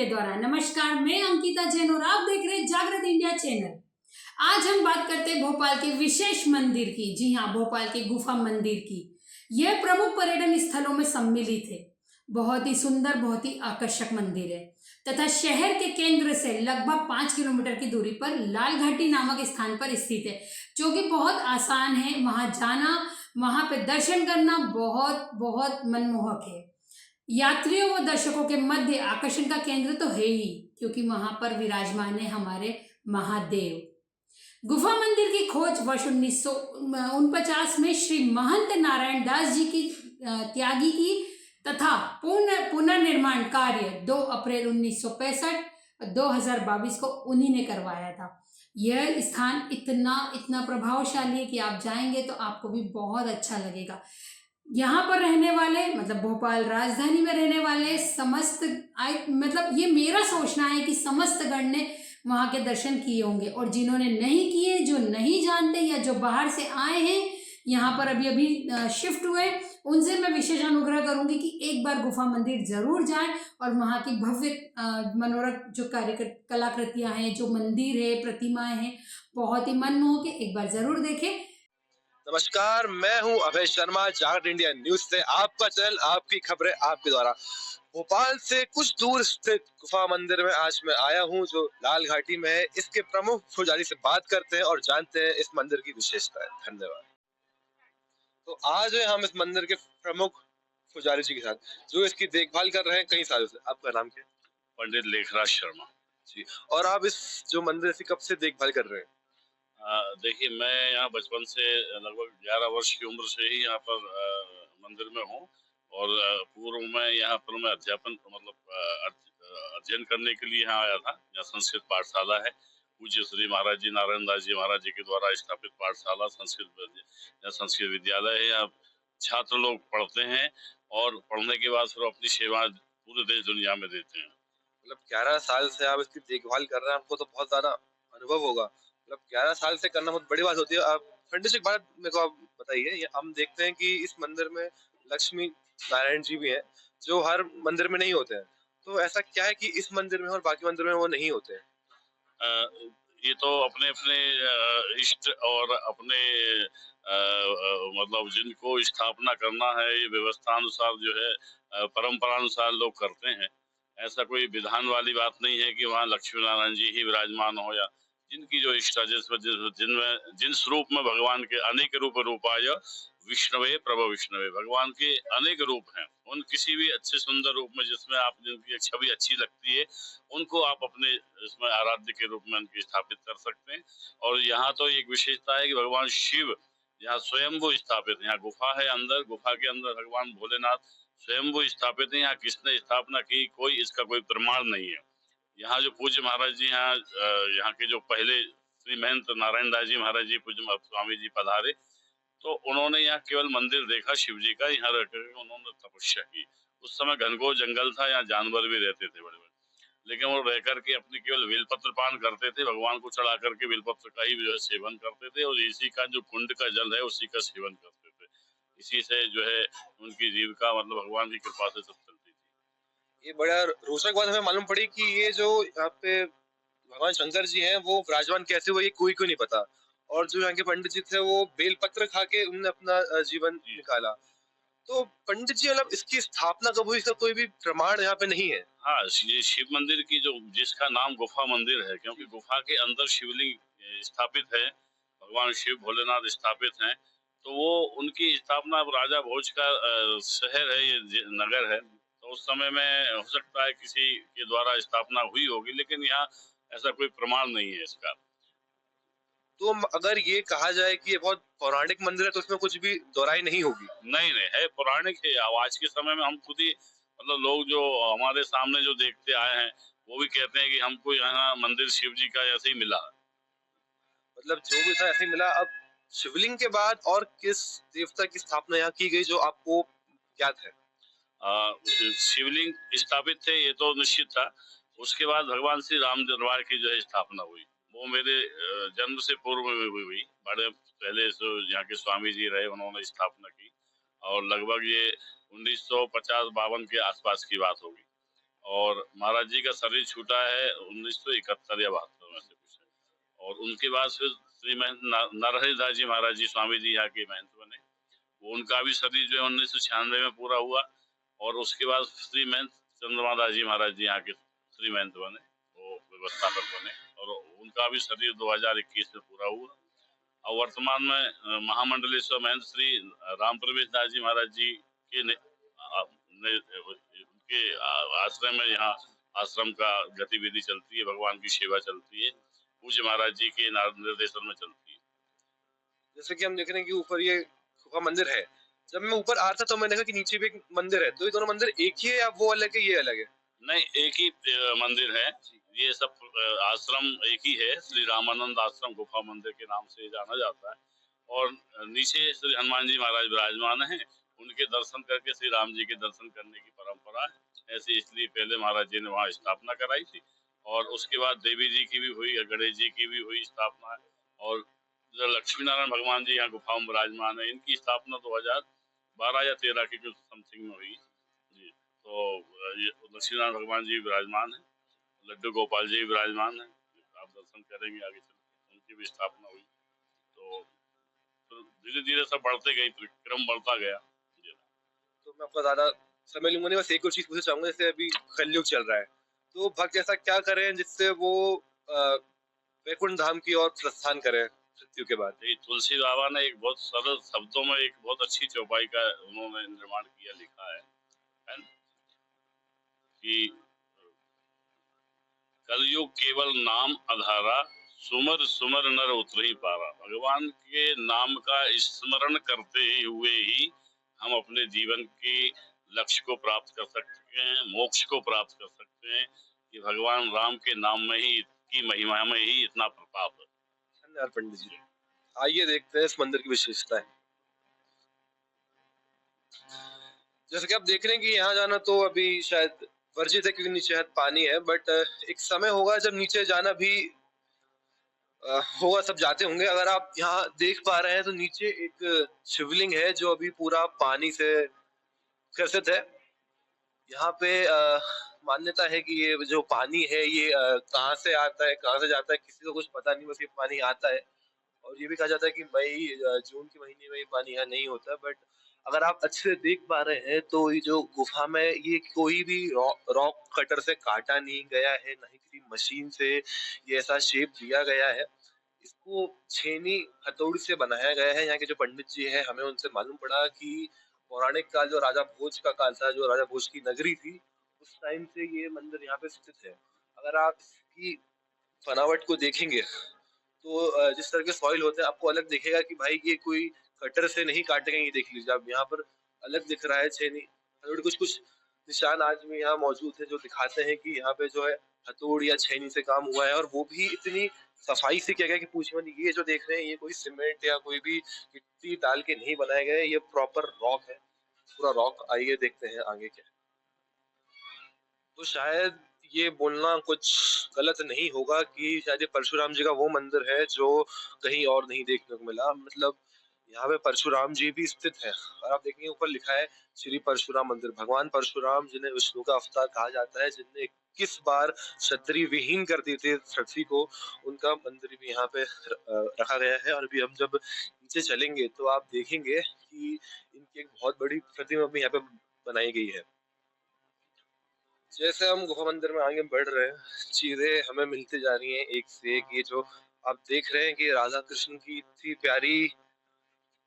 आपके द्वारा। नमस्कार, मैं अंकिता जैन और आप देख रहे हैं जागृत इंडिया चैनल। आज हम बात करते हैं भोपाल के विशेष मंदिर की। जी हाँ, भोपाल के गुफा मंदिर की। यह प्रमुख पर्यटन स्थलों में सम्मिलित है। बहुत ही सुंदर, बहुत ही आकर्षक मंदिर है तथा शहर के केंद्र से लगभग 5 किलोमीटर की दूरी पर लाल घाटी नामक स्थान पर स्थित है, जो कि बहुत आसान है। वहां जाना, वहां पे दर्शन करना बहुत बहुत मनमोहक है। यात्रियों व दर्शकों के मध्य आकर्षण का केंद्र तो है ही, क्योंकि वहां पर विराजमान है हमारे महादेव। गुफा मंदिर की खोज वर्ष 1949 में श्री महंत नारायण दास जी की त्यागी की तथा पुनर्निर्माण कार्य 2 अप्रैल 1965 2022 को उन्हीं ने करवाया था। यह स्थान इतना इतना प्रभावशाली है कि आप जाएंगे तो आपको भी बहुत अच्छा लगेगा। यहाँ पर रहने वाले, मतलब भोपाल राजधानी में रहने वाले समस्त मतलब ये मेरा सोचना है कि समस्त गण ने वहाँ के दर्शन किए होंगे, और जिन्होंने नहीं किए, जो नहीं जानते या जो बाहर से आए हैं, यहाँ पर अभी अभी शिफ्ट हुए, उनसे मैं विशेष अनुग्रह करूंगी कि एक बार गुफा मंदिर जरूर जाएं और वहाँ की भव्य मनोरक जो कलाकृतियां हैं, जो मंदिर है, प्रतिमाएं हैं, बहुत ही मनमोहक है। एक बार जरूर देखें। नमस्कार, मैं हूं अभय शर्मा, जागृत इंडिया न्यूज से। आपका चैनल, आपकी खबरें आपके द्वारा। भोपाल से कुछ दूर स्थित गुफा मंदिर में आज मैं आया हूं, जो लाल घाटी में है। इसके प्रमुख पुजारी से बात करते हैं और जानते हैं इस मंदिर की विशेषताएं। धन्यवाद। तो आज है हम इस मंदिर के प्रमुख पुजारी जी के साथ, जो इसकी देखभाल कर रहे हैं कई सालों से। आपका नाम क्या है? पंडित लेखराज शर्मा जी। और आप इस जो मंदिर की कब से देखभाल कर रहे हैं? देखिए, मैं यहाँ बचपन से लगभग 11 वर्ष की उम्र से ही यहाँ पर मंदिर में हूँ। और पूर्व में यहाँ पर मैं अध्यापन अध्ययन करने के लिए यहाँ आया था। यहाँ संस्कृत पाठशाला है, पूज्य श्री महाराज जी नारायण दास जी महाराज जी के द्वारा स्थापित पाठशाला, संस्कृत विद्यालय है। यहाँ छात्र लोग पढ़ते हैं और पढ़ने के बाद फिर अपनी सेवा पूरे देश दुनिया में देते हैं। मतलब 11 साल से आप इसकी देखभाल कर रहे हैं, आपको तो बहुत ज्यादा अनुभव होगा। मतलब 11 साल से करना बहुत बड़ी बात होती है। आप पंडित जी, एक बात मेरे को आप बताइए, हम देखते हैं कि इस मंदिर में लक्ष्मी नारायण जी भी हैं, जो हर मंदिर में नहीं होते हैं। तो ऐसा क्या है कि इस मंदिर में और बाकी मंदिर में वो नहीं होते हैं? ये तो अपने अपने इष्ट और अपने मतलब जिनको स्थापना करना है, ये व्यवस्था अनुसार जो है परंपरा अनुसार लोग करते हैं। ऐसा कोई विधान वाली बात नहीं है कि वहाँ लक्ष्मी नारायण जी ही विराजमान हो, या जिनकी जो इष्टा जिनमें जिन स्वरूप में भगवान के अनेक रूपाय विष्णवे प्रभु विष्णवे, भगवान के अनेक रूप हैं। उन किसी भी अच्छे सुंदर रूप में जिसमें आप जिनकी छवि अच्छी लगती है, उनको आप अपने इसमें आराध्य के रूप में उनकी स्थापित कर सकते हैं। और यहाँ तो एक विशेषता है कि भगवान शिव यहाँ स्वयंभू स्थापित है। यहाँ गुफा है, अंदर गुफा के अंदर भगवान भोलेनाथ स्वयंभू स्थापित है। यहाँ किसने स्थापना की, कोई इसका कोई प्रमाण नहीं है। यहाँ जो पूज्य महाराज जी यहाँ के जो पहले श्री महंत नारायण दास जी महाराज जी, पूज्य स्वामी जी पधारे, तो उन्होंने यहाँ केवल मंदिर देखा शिव जी का, यहाँ रहकर उन्होंने तपस्या की। उस समय घनघोर जंगल था, यहाँ जानवर भी रहते थे बड़े बड़े, लेकिन वो रह करके अपनी केवल बेलपत्र पान करते थे। भगवान को चढ़ा करके बेलपत्र का ही जो है सेवन करते थे, और इसी का जो कुंड का जल है उसी का सेवन करते थे। इसी से जो है उनकी जीविका मतलब भगवान की कृपा से सब चलती थी। ये बड़ा रोचक बात हमें मालूम पड़ी कि ये जो यहाँ पे भगवान शंकर जी हैं, वो विराजमान कैसे हुए, ये कोई को नहीं पता। और जो यहाँ के पंडित जी थे, वो बेलपत्र खा के उन्होंने अपना जीवन निकाला। तो पंडित जी, मतलब इसकी स्थापना कब हुई, इसका कोई भी प्रमाण यहाँ पे नहीं है। हाँ, ये शिव मंदिर की जो जिसका नाम गुफा मंदिर है, क्योंकि गुफा के अंदर शिवलिंग स्थापित है, भगवान शिव भोलेनाथ स्थापित हैं। तो वो उनकी स्थापना अब राजा भोज का शहर है, ये नगर है, तो उस समय में हो सकता है किसी के द्वारा स्थापना हुई होगी, लेकिन यहाँ ऐसा कोई प्रमाण नहीं है इसका। तो अगर ये कहा जाए कि ये बहुत पौराणिक मंदिर है, तो उसमें कुछ भी दोहराई नहीं होगी। नहीं नहीं, है पौराणिक है। अब आज के समय में हम खुद ही मतलब लोग जो हमारे सामने जो देखते आए हैं, वो भी कहते हैं कि हमको यहाँ मंदिर शिव जी का ऐसे ही मिला। मतलब जो भी था ऐसे ही मिला। अब शिवलिंग के बाद और किस देवता की स्थापना यहाँ की गई जो आपको ज्ञात है? शिवलिंग स्थापित थे, ये तो निश्चित था। उसके बाद भगवान श्री राम दरबार की जो है स्थापना हुई, वो मेरे जन्म से पूर्व में हुई। बड़े पहले जो यहाँ के स्वामी जी रहे, उन्होंने स्थापना की, और लगभग ये 1950-52 के आसपास की बात होगी। और महाराज जी का शरीर छूटा है 1971 या 72 में से कुछ है। और उनके बाद फिर श्री महंत नरहरिदास जी महाराज जी स्वामी जी यहाँ के महंत बने। वो उनका भी शरीर जो है 1996 में पूरा हुआ। और उसके बाद श्री महंत चंद्रमा दास जी महाराज जी यहाँ के श्री महंत बने, वो व्यवस्थापक बने, और उनका भी शरीर 2021 में पूरा हुआ। और वर्तमान में महामंडलेश्वर महंत श्री राम प्रवेश दास जी महाराज जी के उनके आश्रम में यहाँ आश्रम का गतिविधि चलती है, भगवान की सेवा चलती है, पूज्य महाराज जी के निर्देशन में चलती है। जैसे कि हम देख रहे हैं कि ऊपर ये गुफा मंदिर है। जब मैं ऊपर आ रहा था तो मैंने देखा कि नीचे भी एक मंदिर है। तो ये दोनों मंदिर एक ही है या वो अलग है, ये अलग है? नहीं, एक ही मंदिर है। ये सब आश्रम एक ही है, श्री रामानंद आश्रम गुफा मंदिर के नाम से जाना जाता है। और नीचे श्री हनुमान जी महाराज विराजमान हैं, उनके दर्शन करके श्री राम जी के दर्शन करने की परंपरा है। ऐसे इसलिए पहले महाराज जी ने वहाँ स्थापना कराई थी, और उसके बाद देवी जी की भी हुई, गणेश जी की भी हुई स्थापना। और लक्ष्मी नारायण भगवान जी यहाँ गुफा में विराजमान है, इनकी स्थापना 2012 या 13 की कुछ समथिंग में हुई जी। तो ये लक्ष्मी नारायण भगवान जी विराजमान है, लड्डू गोपाल जी विराजमान है, आप दर्शन करेंगे आगे चल, उनकी भी स्थापना हुई। तो धीरे धीरे सब बढ़ते गई, क्रम बढ़ता गया। तो मैं आपका ज्यादा समय लूंगा नहीं, बस एक और चीज पूछना चाहूंगा। जैसे अभी कलयुग चल रहा है, तो भक्त ऐसा क्या करें जिससे वो वैकुंठ धाम की ओर प्रस्थान करें मृत्यु के बाद? तुलसी बाबा ने एक बहुत सरल शब्दों में एक बहुत अच्छी चौपाई का उन्होंने निर्माण किया, लिखा है ना? कि कलयुग केवल नाम आधारा, सुमर सुमर नर उतरहि पारा। भगवान के नाम का स्मरण करते हुए ही हम अपने जीवन के लक्ष्य को प्राप्त कर सकते हैं, मोक्ष को प्राप्त कर सकते हैं। कि भगवान राम के नाम में ही की महिमा में ही इतना प्रताप है। धन्यवाद पंडित जी। आइए देखते हैं इस मंदिर की विशेषताएं। जैसे कि आप देख रहे हैं कि यहाँ जाना तो अभी शायद वर्जित है क्योंकि नीचे शायद पानी है, बट एक समय होगा जब नीचे जाना भी होगा, सब जाते होंगे। अगर आप यहाँ देख पा रहे हैं तो नीचे एक शिवलिंग है जो अभी पूरा पानी से ग्रसित है। यहाँ पे मान्यता है कि ये जो पानी है ये कहाँ से आता है, कहाँ से जाता है, किसी को कुछ पता नहीं, बस ये पानी आता है। और ये भी कहा जाता है कि मई जून के महीने में ये पानी यहाँ नहीं होता। बट अगर आप अच्छे से देख पा रहे हैं तो ये जो गुफा में ये कोई भी रॉक कटर से काटा नहीं गया है, ना ही किसी मशीन से ये ऐसा शेप दिया गया है। इसको छेनी हथौड़ी से बनाया गया है। यहाँ के जो पंडित जी हैं, हमें उनसे मालूम पड़ा कि पौराणिक काल जो राजा भोज का काल था, जो राजा भोज की नगरी थी, उस टाइम से ये मंदिर यहाँ पे स्थित है। अगर आप इसकी बनावट को देखेंगे तो जिस तरह के सॉइल होते हैं आपको अलग दिखेगा कि भाई ये कोई कटर से नहीं काटे गए। ये देख लीजिए आप, यहाँ पर अलग दिख रहा है छेनी हथौड़ी। कुछ कुछ निशान आज भी यहाँ मौजूद है जो दिखाते हैं कि यहाँ पे जो है हथौड़ी या छेनी से काम हुआ है, और वो भी इतनी सफाई से किया गया कि पूछिए मत। ये जो देख रहे हैं ये कोई सीमेंट या कोई भी मिट्टी डाल के नहीं बनाए गए, ये प्रॉपर रॉक है, पूरा रॉक। आइए देखते हैं आगे क्या है। तो शायद ये बोलना कुछ गलत नहीं होगा कि शायद ये परशुराम जी का वो मंदिर है जो कहीं और नहीं देखने को मिला। मतलब यहाँ पे परशुराम जी भी स्थित है। और आप देखेंगे ऊपर लिखा है श्री परशुराम मंदिर। भगवान परशुराम जिन्हें विष्णु का अवतार कहा जाता है, जिनने 21 बार क्षत्रिय विहीन कर दी थी पृथ्वी को, उनका मंदिर भी यहाँ पे रखा गया है। और अभी हम जब नीचे चलेंगे तो आप देखेंगे कि इनकी एक बहुत बड़ी प्रतिमा भी यहाँ पे बनाई गई है। जैसे हम गुफा मंदिर में आगे बढ़ रहे हैं, चीजें हमें मिलती जा रही हैं एक से एक। ये जो आप देख रहे हैं कि राधा कृष्ण की इतनी प्यारी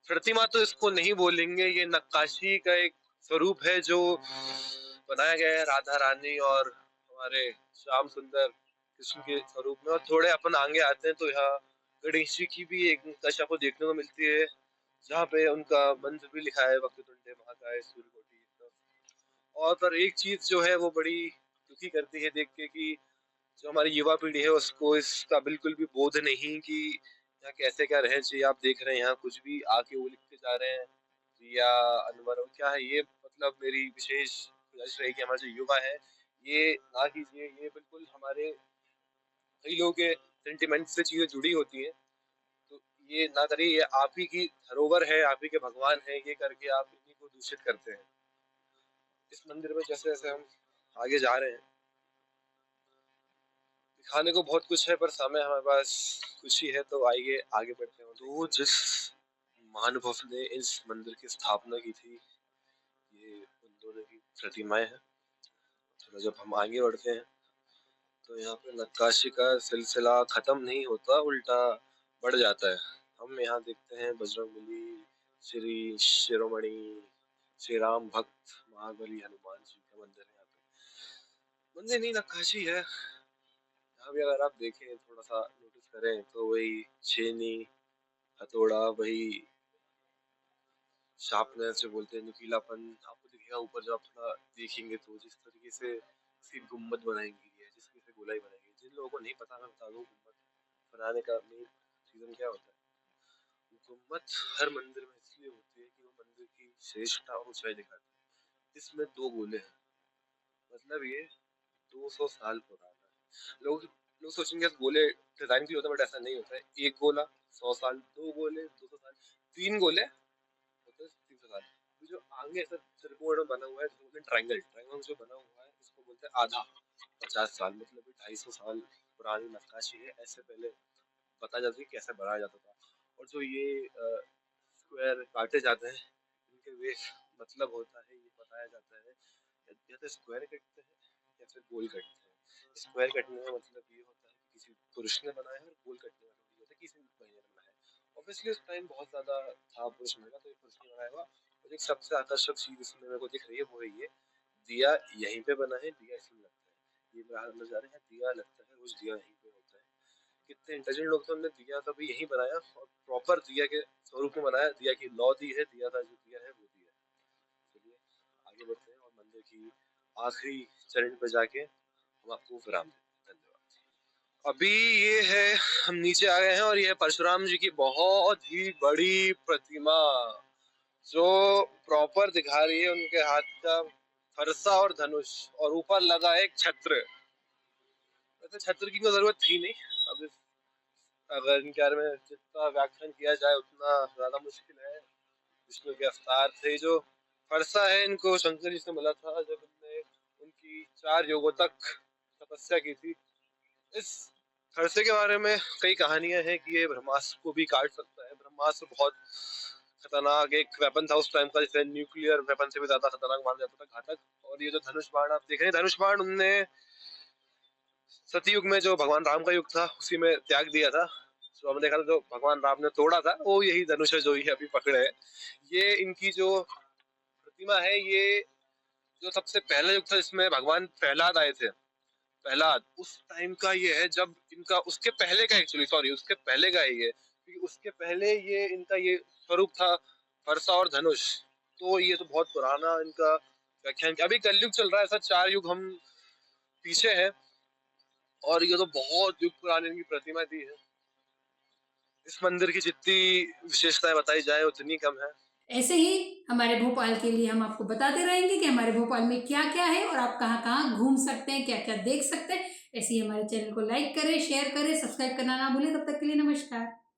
प्रतिमा, तो इसको नहीं बोलेंगे, ये नक्काशी का एक स्वरूप है जो बनाया गया है राधा रानी और हमारे श्याम सुंदर कृष्ण के स्वरूप में। और थोड़े अपन आगे आते हैं तो यहाँ गणेश जी की भी एक नक्काशी आपको देखने को मिलती है, जहाँ पे उनका मंत्र भी लिखा है, वक्रतुंडे महाकाय सूर्यकोटि। और पर एक चीज जो है वो बड़ी दुखी करती है देख के कि जो हमारी युवा पीढ़ी है उसको इसका बिल्कुल भी बोध नहीं कि यहाँ कैसे क्या रहना चाहिए। आप देख रहे हैं यहाँ कुछ भी आके वो लिखते जा रहे हैं, रिया अनवर क्या है ये। मतलब मेरी विशेष गुजारिश रहेगी हमारे जो युवा है ये ना कीजिए। ये बिल्कुल हमारे कई लोगों के सेंटिमेंट से चीजें जुड़ी होती हैं, तो ये ना करिए। ये आप ही की धरोहर है, आप ही के भगवान है, ये करके आप इन्हीं को दूषित करते हैं। इस मंदिर में जैसे जैसे हम आगे जा रहे हैं। दिखाने को बहुत कुछ है पर समय हमारे पास कुछ ही है, तो आइए आगे बढ़ते हैं। तो जिस महानुभव ने इस मंदिर की स्थापना की थी, ये उन दोनों की प्रतिमाएं हैं। थोड़ा जब हम आगे बढ़ते हैं तो यहाँ पे नक्काशी का सिलसिला खत्म नहीं होता, उल्टा बढ़ जाता है। हम यहाँ देखते हैं बजरंगबली, श्री शिरोमणि, श्री राम भक्त, महाबली हनुमान जी का मंदिर है। यहाँ पे मंदिर नहीं, नक्काशी है। यहाँ भी अगर आप देखें, थोड़ा सा नोटिस करें तो वही छेनी, हथौड़ा, वही शार्पनेस जो बोलते हैं, नुकीलापन आपको दिखेगा ऊपर। जब आप थोड़ा देखेंगे तो जिस तरीके से इसकी गुम्बद बनाई गई है, जिस तरीके से गोलाई बनाई गई है, जिन लोगों को नहीं पता मैं बता दूं गुम्बद बनाने का मेन रीजन क्या होता है। गुम्बद हर मंदिर में इसलिए होती है कि वो मंदिर की श्रेष्ठता और ऊंचाई दिखाती है। इसमें दो गोले हैं, मतलब ये 200 साल पुराना है। लोग सोचेंगे गोले डिजाइन भी होता है, बट ऐसा नहीं होता है। एक गोला 100 साल, दो गोले 200 साल, तीन गोले 300 साल। तो जो आगे ऐसा त्रिकोण बना हुआ है, ट्रायंगल ट्रायंगल जो बना हुआ है, इसको बोलते हैं आधा 50 साल, मतलब 250 साल पुरानी नक्काशी है। ऐसे पहले बताया जाता है कि कैसे बनाया जाता था। और जो ये स्क्वायर काटे जाते हैं, इनके वे मतलब होता है, ये बताया जाता है या तो स्क्वायर कटते हैं या फिर गोल कटते हैं। स्क्वायर कटने का मतलब ये होता है कि किसी पुरुष ने बनाया है, और गोल कटने का मतलब ये होता है कि किसी महिला ने बनाया है। ऑब्वियसली उस टाइम बहुत ज्यादा था पुरुष महिला, तो ये पुरुष ने बनाया हुआ। और एक सबसे आकर्षक चीज इसमें मेरे को दिख रही है, वो है ये दिया यहीं पे बना है। दिया इसमें लगता है, ये बाहर अंदर जा रहे हैं, दिया लगता है, रोज दिया यहीं पे होता है। कितने इंटेलिजेंट लोग थे, उन्होंने दिया तो भी यहीं बनाया और प्रॉपर दिया के स्वरूप में बनाया। दिया की लौ दी है, दिया का जो दिया है वो दिया है। चलिए आगे बढ़ते हैं और मंदिर की आखिरी चरण पे जाके हम आपको विराम देते हैं। धन्यवाद। अभी ये है, हम नीचे आ गए हैं और ये है परशुराम जी की बहुत ही बड़ी प्रतिमा, जो प्रॉपर दिखा रही है उनके हाथ का फरसा और धनुष, और ऊपर लगा एक छत्र। वैसे छत्र की कोई जरूरत थी नहीं। अब अगर इनके बारे में जितना व्याख्यान किया जाए उतना ज्यादा मुश्किल है। विष्णु के अवतार थे। जो फरसा है, इनको शंकर जी से मिला था जब उनने उनकी 4 युगों तक तपस्या की थी। इस फरसे के बारे में कई कहानियां हैं कि ये ब्रह्मास्त्र को भी काट सकता है। ब्रह्मास्त्र बहुत खतरनाक एक वेपन था उस टाइम का, जिसे न्यूक्लियर वेपन से भी ज्यादा खतरनाक माना जाता था, घातक। और ये जो धनुष बाण आप देख रहे हैं, धनुष बाण उनने सतयुग में, जो भगवान राम का युग था, उसी में त्याग दिया था। जो हमने देखा था, जो भगवान राम ने तोड़ा था, वो यही धनुष है जो ये अभी पकड़े है। ये इनकी जो प्रतिमा है, ये जो सबसे पहला युग था जिसमें भगवान प्रहलाद आए थे, प्रहलाद, उस टाइम का ये है। जब इनका उसके पहले का, एक्चुअली सॉरी, उसके पहले का है ये, क्योंकि उसके पहले ये इनका ये स्वरूप था, फरसा और धनुष। तो ये तो बहुत पुराना इनका व्याख्यान। अभी कलयुग चल रहा है, ऐसा 4 युग हम पीछे हैं, और ये तो बहुत युग पुरानी इनकी प्रतिमा दी है। इस मंदिर की जितनी विशेषताएं बताई जाए उतनी कम है। ऐसे ही हमारे भोपाल के लिए हम आपको बताते रहेंगे कि हमारे भोपाल में क्या क्या है और आप कहाँ कहाँ घूम सकते हैं, क्या क्या देख सकते हैं। ऐसे ही हमारे चैनल को लाइक करें, शेयर करें, सब्सक्राइब करना ना भूलें। तब तक के लिए नमस्कार।